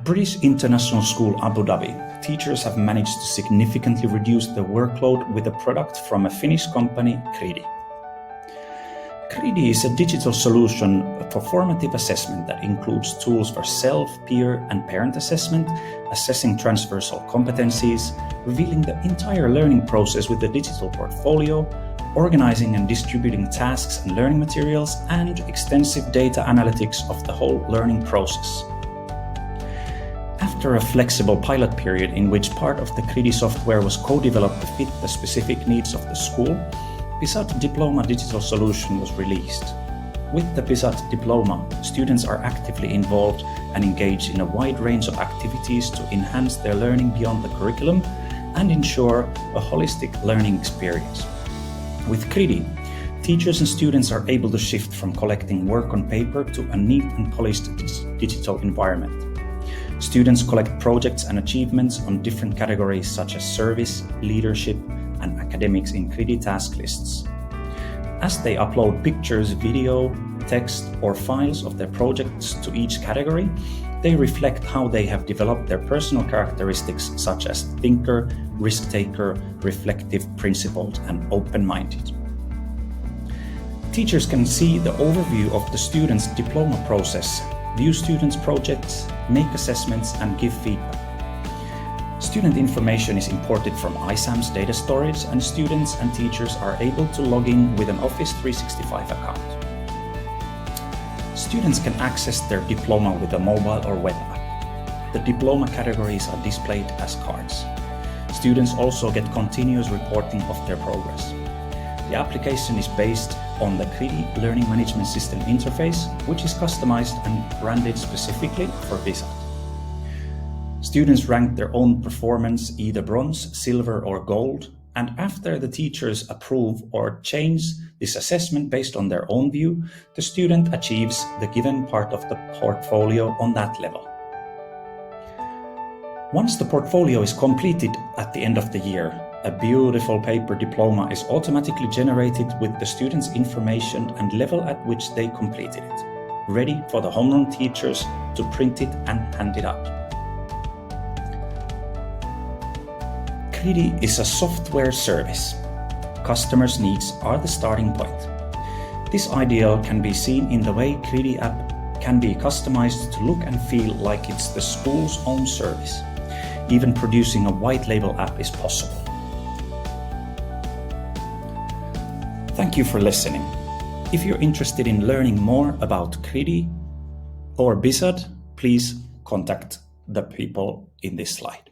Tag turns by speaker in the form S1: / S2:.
S1: At British International School Abu Dhabi, teachers have managed to significantly reduce their workload with a product from a Finnish company, Qridi. Qridi is a digital solution for formative assessment that includes tools for self, peer, and parent assessment, assessing transversal competencies, revealing the entire learning process with a digital portfolio, organizing and distributing tasks and learning materials, and extensive data analytics of the whole learning process. After a flexible pilot period in which part of the Qridi software was co-developed to fit the specific needs of the school, BISAD Diploma digital solution was released. With the BISAD Diploma, students are actively involved and engaged in a wide range of activities to enhance their learning beyond the curriculum and ensure a holistic learning experience. With Qridi, teachers and students are able to shift from collecting work on paper to a neat and polished digital environment. Students collect projects and achievements on different categories such as service, leadership, and academics in Qridi task lists. As they upload pictures, video, text, or files of their projects to each category, they reflect how they have developed their personal characteristics such as thinker, risk-taker, reflective, principled, and open-minded. Teachers can see the overview of the students' diploma process, view students' projects, make assessments, and give feedback. Student information is imported from ISAM's data storage, and students and teachers are able to log in with an Office 365 account. Students can access their diploma with a mobile or web app. The diploma categories are displayed as cards. Students also get continuous reporting of their progress. The application is based on the Qridi Learning Management System interface, which is customized and branded specifically for BISAD. Students rank their own performance either bronze, silver, or gold, and after the teachers approve or change this assessment based on their own view, the student achieves the given part of the portfolio on that level. Once the portfolio is completed at the end of the year, a beautiful paper diploma is automatically generated with the students' information and level at which they completed it, ready for the homeroom teachers to print it and hand it out. Qridi is a software service. Customers' needs are the starting point. This ideal can be seen in the way Qridi app can be customized to look and feel like it's the school's own service. Even producing a white label app is possible. Thank you for listening. If you're interested in learning more about Qridi or BISAD, please contact the people in this slide.